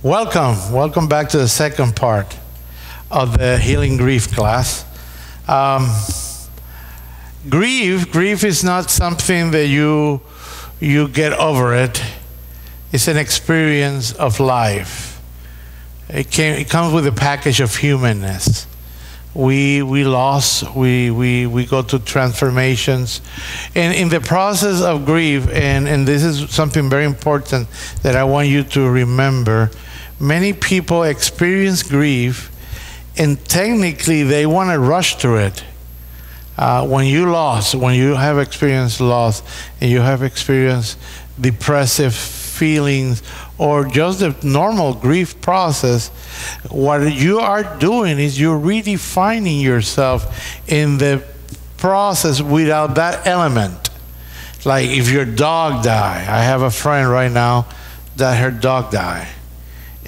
Welcome back to the second part of the Healing Grief class. Grief is not something that you get over it. It's an experience of life. It comes with a package of humanness. We lost, we go through transformations. And in the process of grief, and this is something very important that I want you to remember, many people experience grief and technically they want to rush through it. When you have experienced loss and you have experienced depressive feelings or just the normal grief process, what you are doing is you're redefining yourself in the process without that element. Like if your dog died, I have a friend right now that her dog died.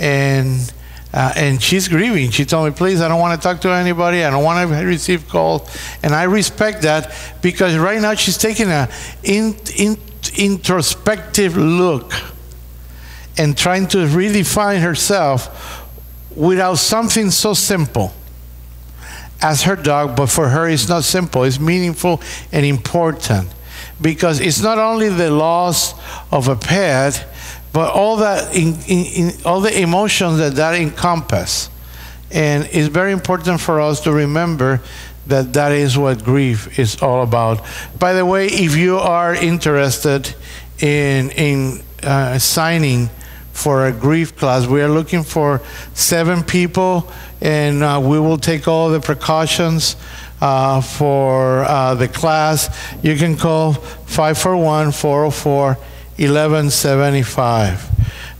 And she's grieving. She told me, please, I don't want to talk to anybody. I don't want to receive calls. And I respect that because right now she's taking an introspective look and trying to redefine herself without something so simple as her dog. But for her, it's not simple. It's meaningful and important because it's not only the loss of a pet, but all that all the emotions that encompass. And it's very important for us to remember that that is what grief is all about. By the way, if you are interested in signing for a grief class, we are looking for 7 people, and we will take all the precautions for the class. You can call 541-404-1175.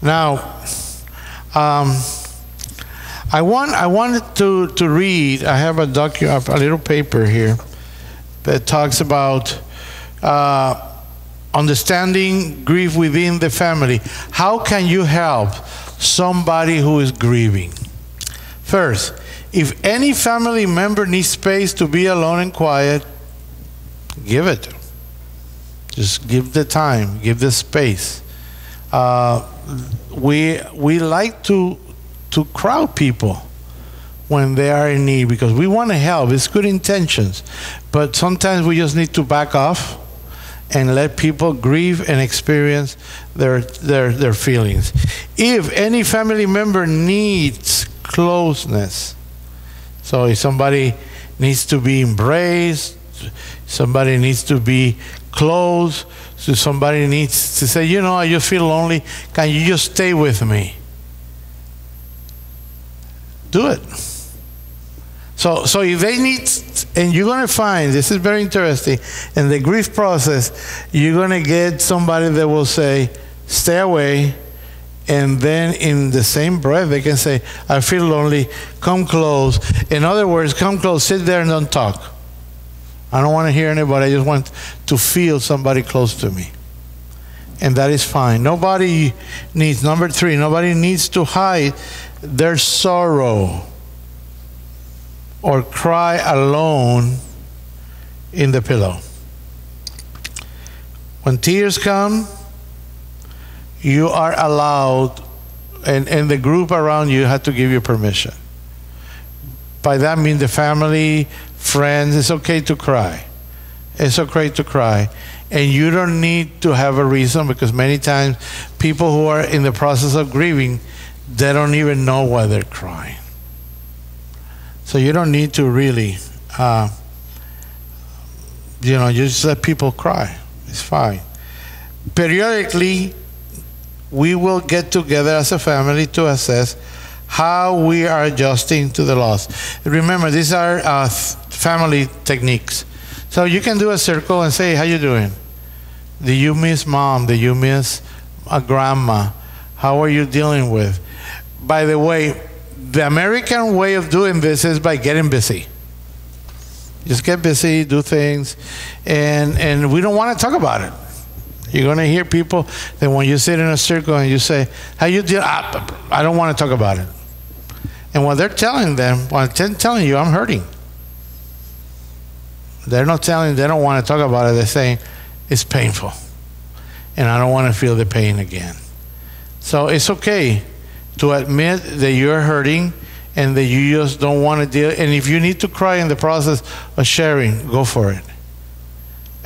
Now, I wanted to read. I have a little paper here that talks about understanding grief within the family. How can you help somebody who is grieving? First, if any family member needs space to be alone and quiet, give it. Just give the time, give the space. We like to crowd people when they are in need because we want to help. It's good intentions, but sometimes we just need to back off and let people grieve and experience their feelings. If any family member needs closeness, so if somebody needs to be embraced, somebody needs to be close, so somebody needs to say, you know, I just feel lonely, can you just stay with me? Do it. So if they need, and you're going to find, this is very interesting, in the grief process, you're going to get somebody that will say, stay away, and then in the same breath, they can say, I feel lonely, come close. In other words, come close, sit there and don't talk. I don't want to hear anybody, I just want to feel somebody close to me. And that is fine. Nobody needs, number 3, nobody needs to hide their sorrow or cry alone in the pillow. When tears come, you are allowed, and the group around you have to give you permission. By that I mean the family, friends, it's okay to cry. It's okay to cry. And you don't need to have a reason because many times people who are in the process of grieving, they don't even know why they're crying. So you don't need to really, you just let people cry. It's fine. Periodically, we will get together as a family to assess how we are adjusting to the loss. Remember, these are family techniques. So you can do a circle and say, how you doing? Do you miss mom? Do you miss a grandma? How are you dealing with? By the way, the American way of doing this is by getting busy. Just get busy, do things, and we don't want to talk about it. You're going to hear people that when you sit in a circle and you say, how you deal? I don't want to talk about it. And what they're telling them, they're telling you, I'm hurting. They're not telling, they don't want to talk about it. They're saying, it's painful. And I don't want to feel the pain again. So it's okay to admit that you're hurting and that you just don't want to deal. And if you need to cry in the process of sharing, go for it.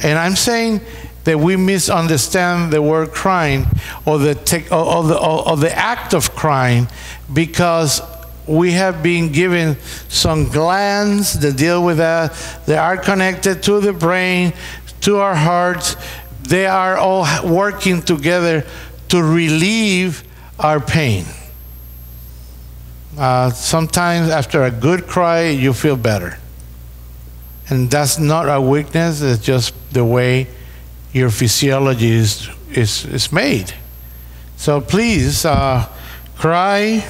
And I'm saying that we misunderstand the word crying or the act of crying, because we have been given some glands that deal with that. They are connected to the brain, to our hearts. They are all working together to relieve our pain. Sometimes after a good cry, you feel better. And that's not a weakness, it's just the way your physiology is made. So please, cry,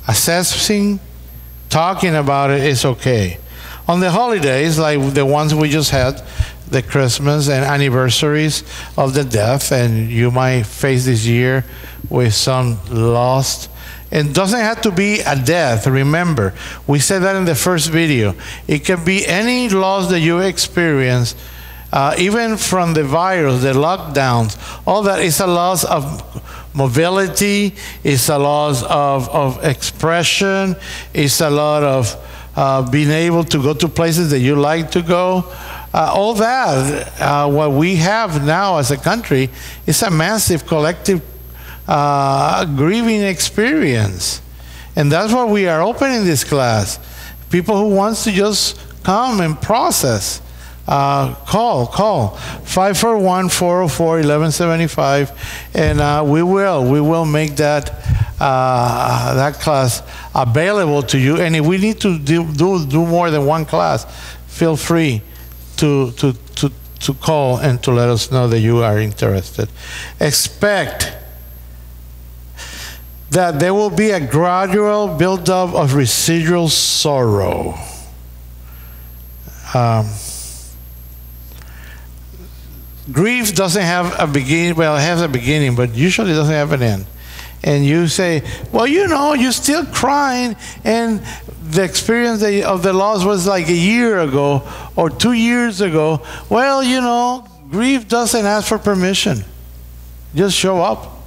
assessing, talking about it is okay. On the holidays, like the ones we just had, the Christmas and anniversaries of the death, and you might face this year with some loss. It doesn't have to be a death. Remember, we said that in the first video. It can be any loss that you experience, even from the virus, the lockdowns. All that is a loss of mobility, it's a loss of expression, it's a lot of being able to go to places that you like to go. All that, what we have now as a country, is a massive collective grieving experience. And that's why we are opening this class. People who wants to just come and process, call 541-404-1175, and we will make that class available to you. And if we need to do more than one class, feel free to call and to let us know that you are interested. Expect that there will be a gradual buildup of residual sorrow. Grief doesn't have a beginning. Well, it has a beginning, but usually it doesn't have an end. And you say, well, you know, you're still crying, and the experience of the loss was like a year ago or 2 years ago. Well, you know, grief doesn't ask for permission. Just show up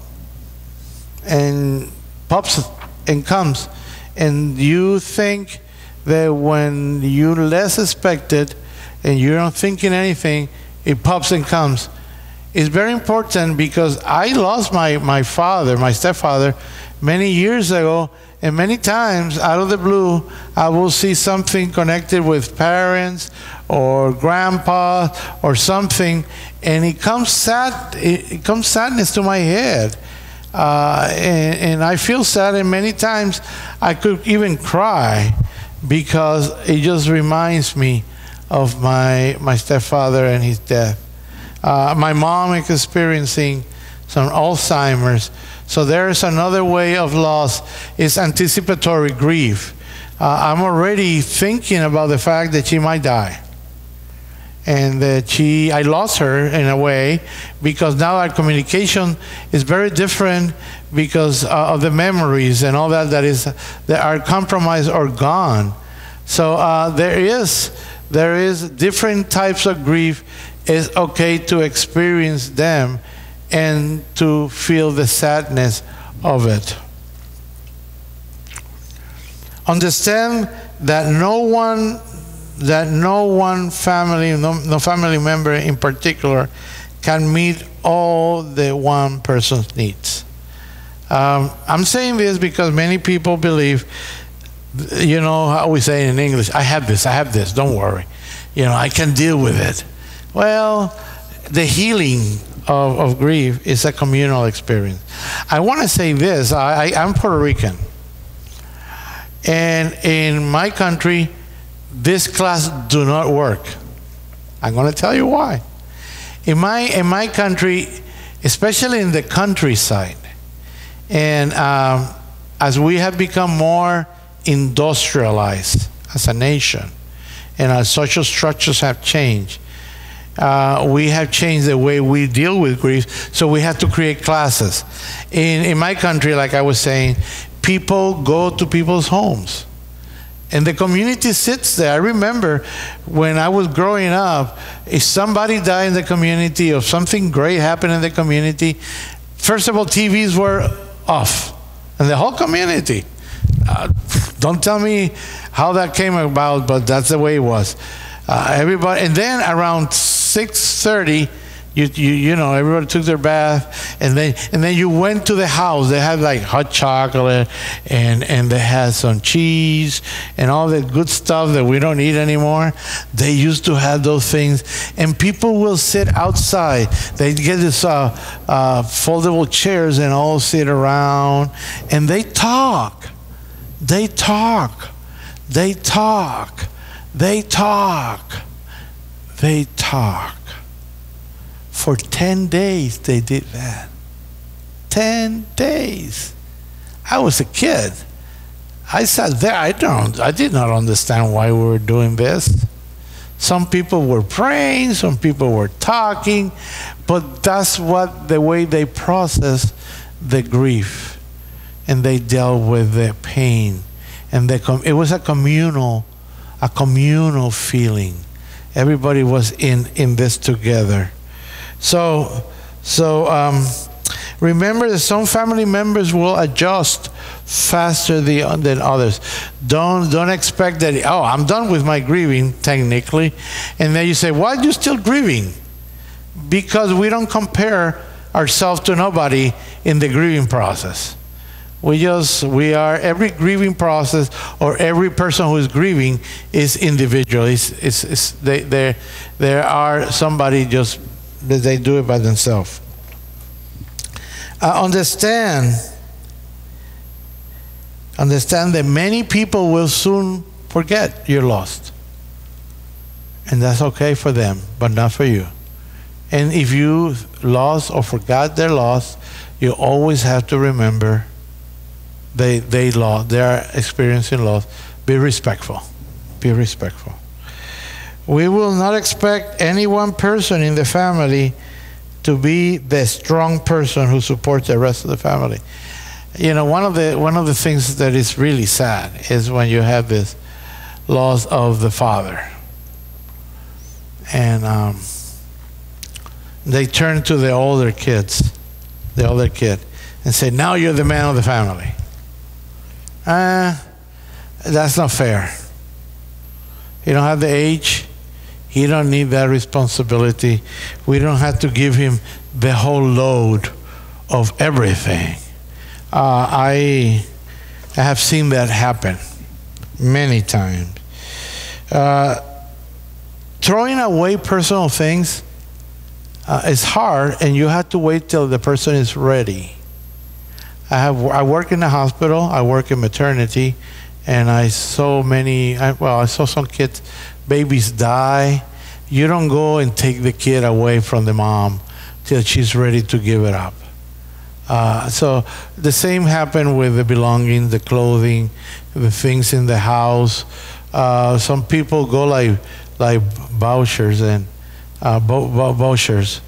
and pops and comes. And you think that when you less expect it and you're not thinking anything, it pops and comes. It's very important, because I lost my father, my stepfather, many years ago, and many times out of the blue I will see something connected with parents or grandpa or something, and it comes sadness to my head, and I feel sad, and many times I could even cry, because it just reminds me of my stepfather and his death. My mom is experiencing some Alzheimer's. So there is another way of loss. It's anticipatory grief. I'm already thinking about the fact that she might die. And that I lost her in a way, because now our communication is very different because of the memories and all that are compromised or gone. So there is different types of grief. It's okay to experience them and to feel the sadness of it. Understand that no family member in particular can meet all the one person's needs. I'm saying this because many people believe, you know how we say in English, I have this, don't worry. You know, I can deal with it. Well, the healing of grief is a communal experience. I want to say this, I'm Puerto Rican. And in my country, this class do not work. I'm going to tell you why. In my country, especially in the countryside, and as we have become more industrialized as a nation, and our social structures have changed, we have changed the way we deal with grief, so we have to create classes. In my country, like I was saying, people go to people's homes, and the community sits there. I remember when I was growing up, if somebody died in the community or something great happened in the community, first of all, TVs were off, and the whole community. Don't tell me how that came about, but that's the way it was. Everybody, and then around 6:30, you know, everybody took their bath, and then you went to the house. They had like hot chocolate, and they had some cheese and all that good stuff that we don't eat anymore. They used to have those things, and people will sit outside. They get this foldable chairs and all sit around, and they talk. They talk. They talk. They talk. They talk. For 10 days they did that. 10 days. I was a kid. I sat there. I did not understand why we were doing this. Some people were praying, some people were talking, but that's the way they processed the grief, and they dealt with the pain, and it was a communal feeling. Everybody was in this together. So remember that some family members will adjust faster than others. Don't expect that, oh, I'm done with my grieving, technically. And then you say, why are you still grieving? Because we don't compare ourselves to nobody in the grieving process. We are, every grieving process or every person who is grieving is individual. There are somebody just, they do it by themselves. Understand that many people will soon forget you're lost. And that's okay for them, but not for you. And if you lost or forgot their loss, you always have to remember they lost, they are experiencing loss. Be respectful. Be respectful. We will not expect any one person in the family to be the strong person who supports the rest of the family. You know, one of the things that is really sad is when you have this loss of the father, and they turn to the older kid, and say, "Now you're the man of the family." That's not fair. You don't have the age. He don't need that responsibility. We don't have to give him the whole load of everything. I have seen that happen many times. Throwing away personal things is hard, and you have to wait till the person is ready. I work in the hospital. I work in maternity, and I saw some kids, babies die. You don't go and take the kid away from the mom till she's ready to give it up. So the same happened with the belongings, the clothing, the things in the house. Some people go like vouchers and vouchers,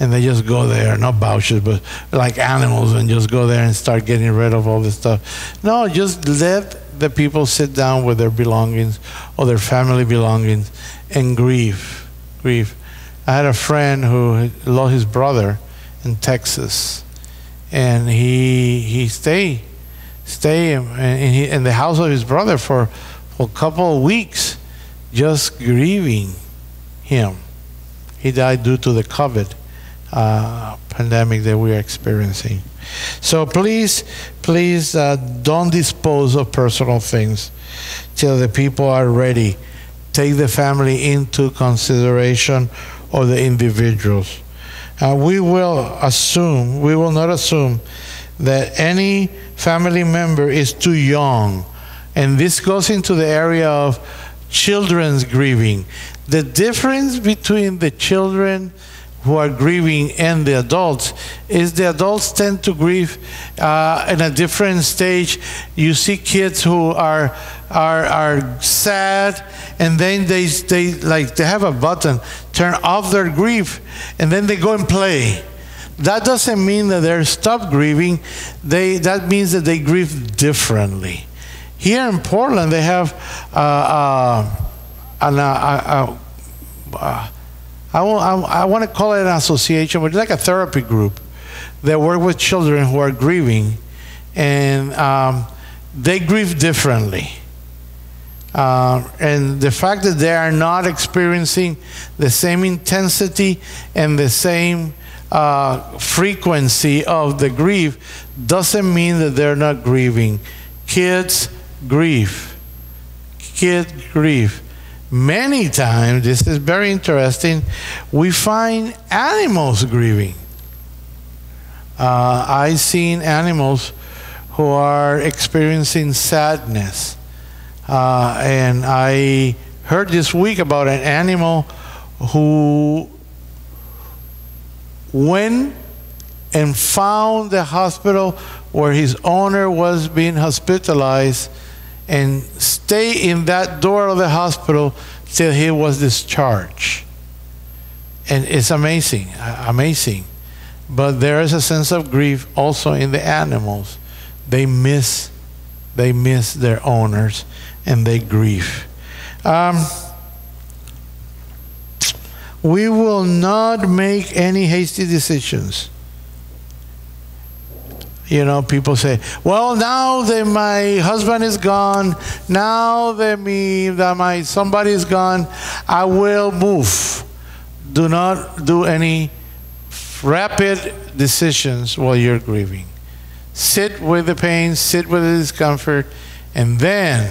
and they just go there, not vouchers, but like animals, and just go there and start getting rid of all this stuff. No, just let the people sit down with their belongings or their family belongings and grieve. I had a friend who lost his brother in Texas, and he stayed in the house of his brother for a couple of weeks, just grieving him. He died due to the COVID pandemic that we are experiencing. So please don't dispose of personal things till the people are ready. Take the family into consideration, or the individuals. We will not assume that any family member is too young. And this goes into the area of children's grieving. The difference between the children who are grieving and the adults is the adults tend to grieve in a different stage. You see kids who are sad, and then they have a button, turn off their grief, and then they go and play. That doesn't mean that they're stopped grieving. That means that they grieve differently. Here in Portland, they have I want to call it an association, but it's like a therapy group that work with children who are grieving, and they grieve differently. And the fact that they are not experiencing the same intensity and the same frequency of the grief doesn't mean that they're not grieving. Kids grieve. Kids grieve. Many times, this is very interesting, we find animals grieving. I've seen animals who are experiencing sadness. And I heard this week about an animal who went and found the hospital where his owner was being hospitalized and stayed in that door of the hospital till he was discharged. And it's amazing, amazing. But there is a sense of grief also in the animals. They miss their owners and they grieve. We will not make any hasty decisions. You know, people say, well, now that my husband is gone, now that my somebody is gone, I will move. Do not do any rapid decisions while you're grieving. Sit with the pain, sit with the discomfort, and then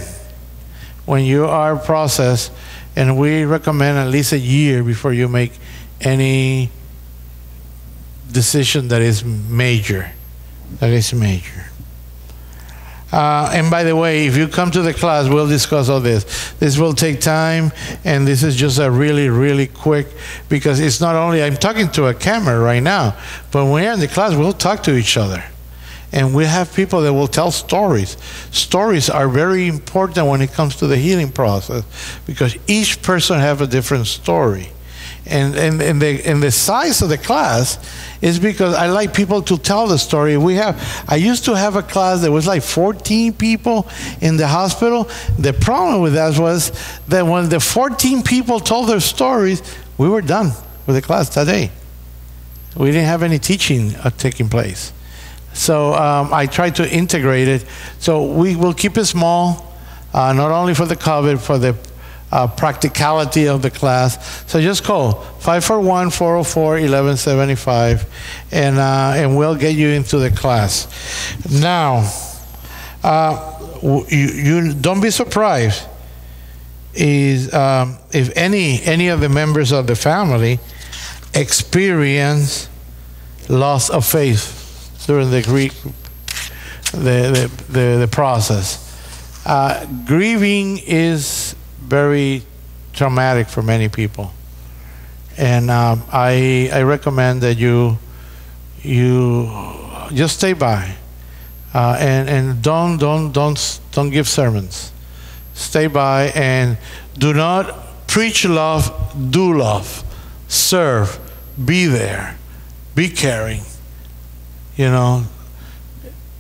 when you are processed, and we recommend at least a year before you make any decision that is major. And by the way, if you come to the class, we'll discuss all this. This will take time, and this is just a really, really quick, because it's not only, I'm talking to a camera right now, but when we're in the class, we'll talk to each other. And we have people that will tell stories. Stories are very important when it comes to the healing process, because each person has a different story. And the size of the class is because I like people to tell the story. I used to have a class that was like 14 people in the hospital. The problem with that was that when the 14 people told their stories, we were done with the class that day. We didn't have any teaching taking place. So I tried to integrate it. So we will keep it small, not only for the COVID, for the practicality of the class. So just call 541-404-1175, and we'll get you into the class. Now, you don't be surprised if any of the members of the family experience loss of faith during the process. Grieving is very traumatic for many people, and I recommend that you just stay by, and don't give sermons. Stay by and do not preach love, do love, serve, be there, be caring, you know,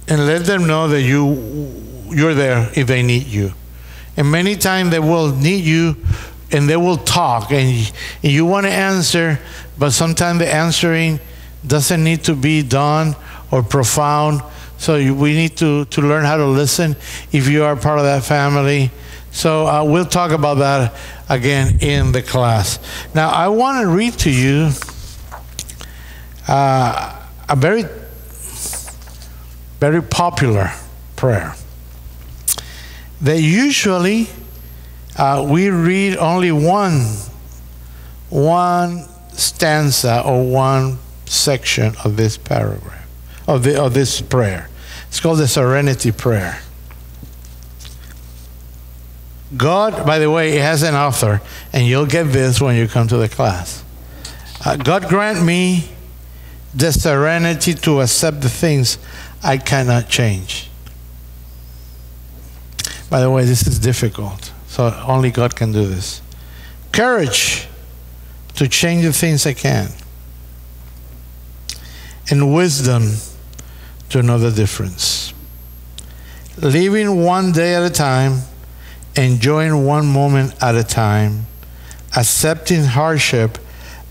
and let them know that you're there if they need you. And many times they will need you, and they will talk, and you want to answer, but sometimes the answering doesn't need to be done or profound. So we need to learn how to listen if you are part of that family. So we'll talk about that again in the class. Now I want to read to you a very, very popular prayer. That usually we read only one stanza or one section of this paragraph, of this prayer. It's called the Serenity Prayer. God, by the way, it has an author, and you'll get this when you come to the class. God grant me the serenity to accept the things I cannot change. By the way, this is difficult, so only God can do this. Courage to change the things I can. And wisdom to know the difference. Living one day at a time, enjoying one moment at a time, accepting hardship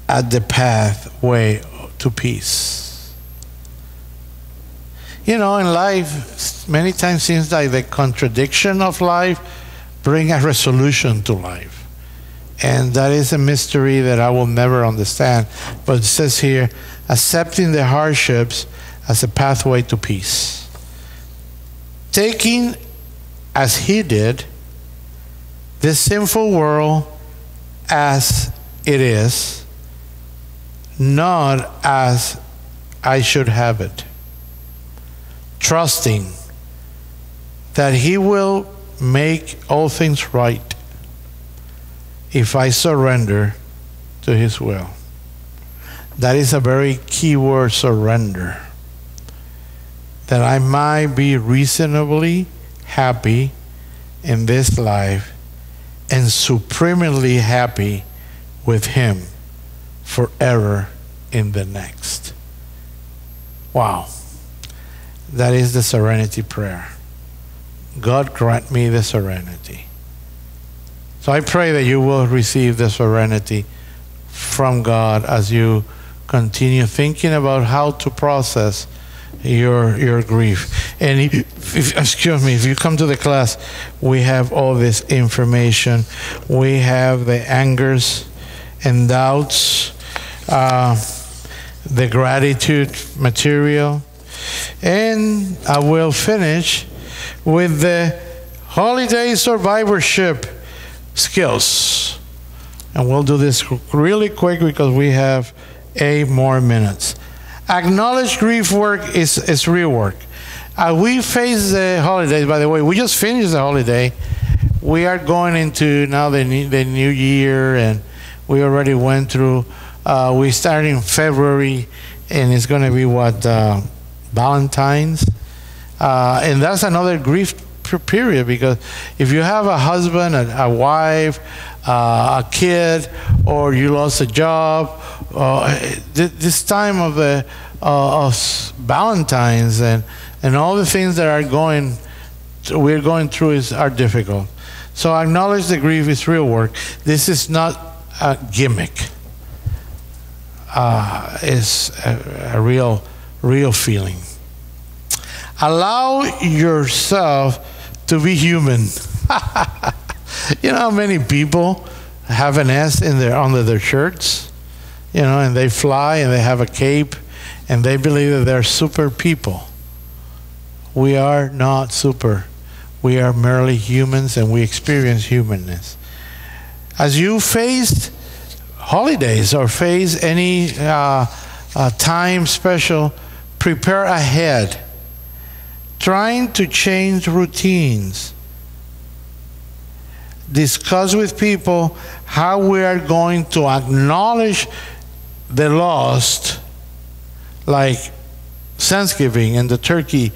as the pathway to peace. You know, in life, many times seems like the contradiction of life bring a resolution to life. And that is a mystery that I will never understand. But it says here, accepting the hardships as a pathway to peace. Taking, as he did, this sinful world as it is, not as I should have it. Trusting that he will make all things right if I surrender to his will. That is a very key word, surrender. That I might be reasonably happy in this life and supremely happy with him forever in the next. Wow. That is the serenity prayer. God grant me the serenity. So I pray that you will receive the serenity from God as you continue thinking about how to process your grief. And excuse me, if you come to the class, we have all this information. We have the angers and doubts, the gratitude material, and I will finish with the holiday survivorship skills. And we'll do this really quick because we have 8 more minutes. Acknowledge grief work is real work. We face the holidays, by the way. We just finished the holiday. We are going into now the new year, and we already went through, we started in February, and it's going to be what, Valentine's? And that's another grief period, because if you have a husband, a wife, a kid, or you lost a job, this time of the of Valentine's and all the things that we're going through are difficult. So acknowledge the grief is real work. This is not a gimmick. It's a real feeling. Allow yourself to be human. You know how many people have an S under their shirts, you know, and they fly and they have a cape and they believe that they're super people. We are not super. We are merely humans, and we experience humanness. As you face holidays or face any time special, prepare ahead. Trying to change routines. Discuss with people how we are going to acknowledge the lost, like Thanksgiving and the turkey.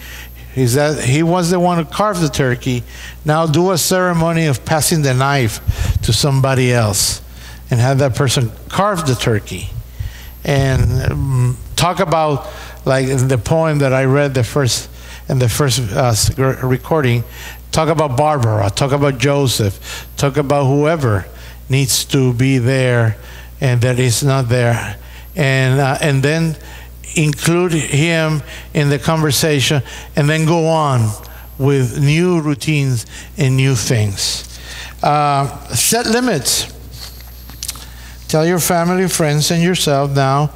Is that he was the one who carved the turkey. Now do a ceremony of passing the knife to somebody else and have that person carve the turkey. And talk about, like in the poem that I read in the first recording, talk about Barbara, talk about Joseph, talk about whoever needs to be there and that is not there. And then include him in the conversation, and then go on with new routines and new things. Set limits. Tell your family, friends, and yourself now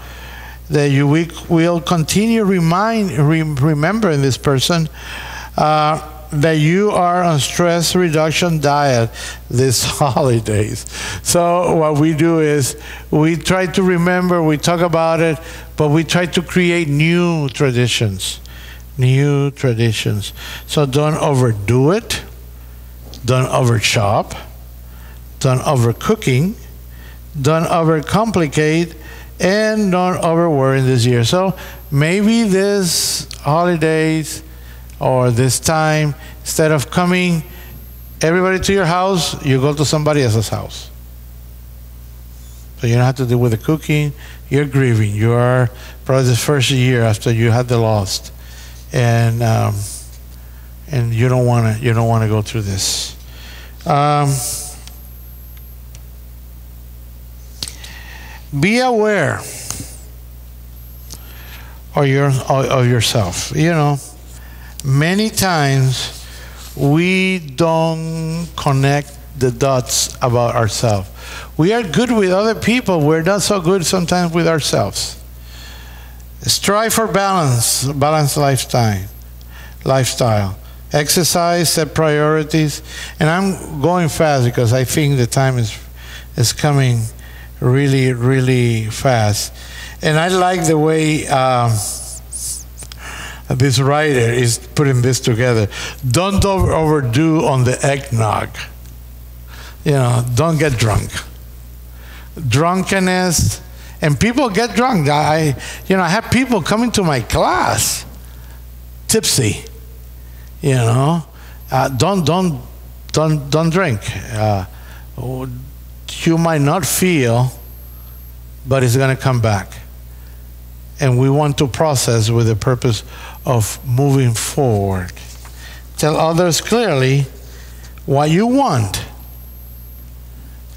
that you will continue remembering this person, that you are on stress reduction diet this holidays. So what we do is we try to remember, we talk about it, but we try to create new traditions. New traditions. So don't overdo it. Don't over shop. Don't over cooking. Don't overcomplicate. And don't over worry this year. So maybe this holidays or this time, instead of coming everybody to your house, you go to somebody else's house. So you don't have to deal with the cooking. You're grieving. You are probably the first year after you had the loss, and you don't want to go through this. Be aware of yourself. You know, many times we don't connect the dots about ourselves. We are good with other people. We're not so good sometimes with ourselves. Strive for balanced lifestyle. Exercise, set priorities. And I'm going fast because I think the time is coming really, really fast. And I like the way this writer is putting this together. Don't overdo on the eggnog. Don't get drunk. Drunkenness. And people get drunk. I have people coming to my class tipsy. Don't drink. You might not feel, but it's going to come back. And we want to process with the purpose of moving forward. Tell others clearly what you want.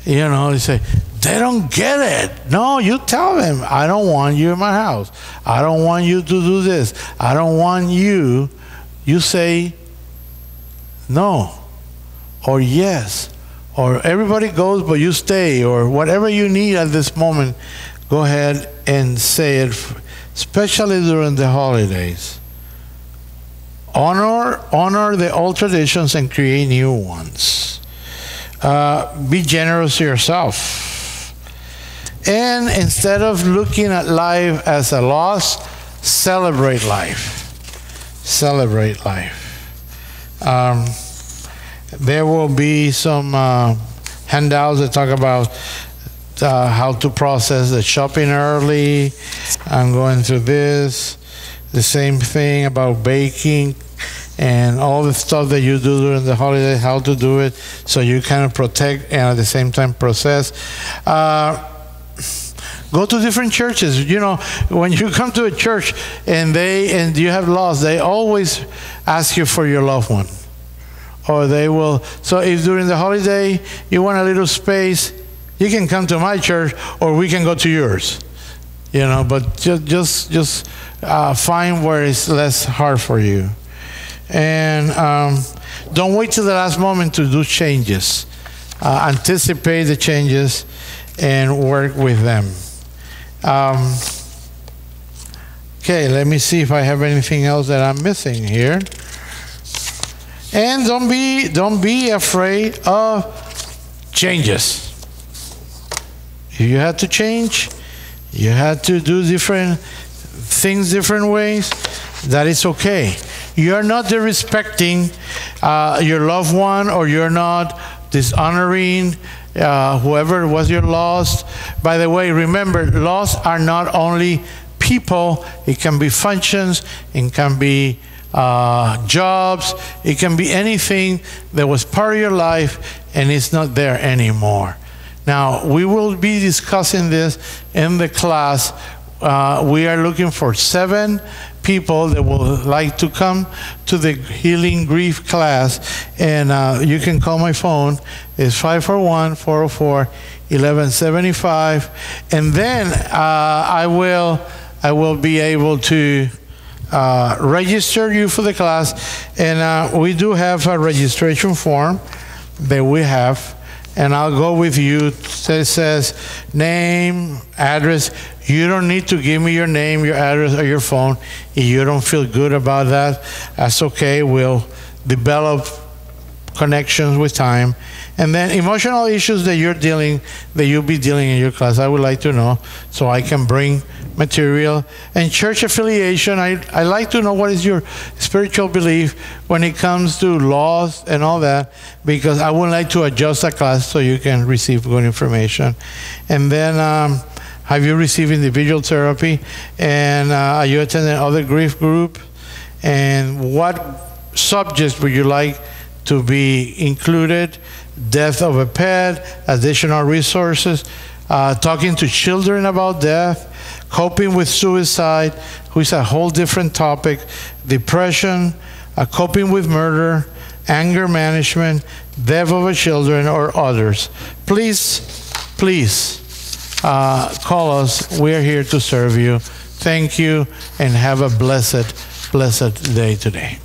You say, they don't get it. No, you tell them, I don't want you in my house. I don't want you to do this. I don't want you. You say no, or yes, or everybody goes but you stay, or whatever you need at this moment, go ahead and say it, especially during the holidays. Honor the old traditions and create new ones. Be generous to yourself. And instead of looking at life as a loss, celebrate life. Celebrate life. There will be some handouts that talk about how to process the shopping early. I'm going through this. The same thing about baking and all the stuff that you do during the holiday, how to do it so you kind of protect and at the same time process. Go to different churches. When you come to a church and you have lost, they always ask you for your loved one. Or they will. So if during the holiday you want a little space, you can come to my church or we can go to yours. But just find where it's less hard for you. And don't wait till the last moment to do changes. Anticipate the changes and work with them. Okay, let me see if I have anything else that I'm missing here. And don't be afraid of changes. If you had to change, you had to do different things different ways, that is okay. You're not disrespecting your loved one, or you're not dishonoring whoever was your loss. By the way, remember, loss are not only people. It can be functions, it can be jobs, it can be anything that was part of your life and it's not there anymore. Now, we will be discussing this in the class. We are looking for 7 people that would like to come to the Healing Grief class, and you can call my phone. It's 541-404-1175, and then I will be able to register you for the class, and we do have a registration form that we have, and I'll go with you. It says name, address. You don't need to give me your name, your address, or your phone. If you don't feel good about that, that's okay. We'll develop connections with time. And then emotional issues that you'll be dealing in your class, I would like to know so I can bring material. And church affiliation, I like to know what is your spiritual belief when it comes to laws and all that, because I would like to adjust the class so you can receive good information. And then have you received individual therapy? And are you attending other grief group? And what subjects would you like to be included? Death of a pet, additional resources, talking to children about death, coping with suicide, which is a whole different topic, depression, coping with murder, anger management, death of a children or others. Please call us. We're here to serve you. Thank you and have a blessed day today.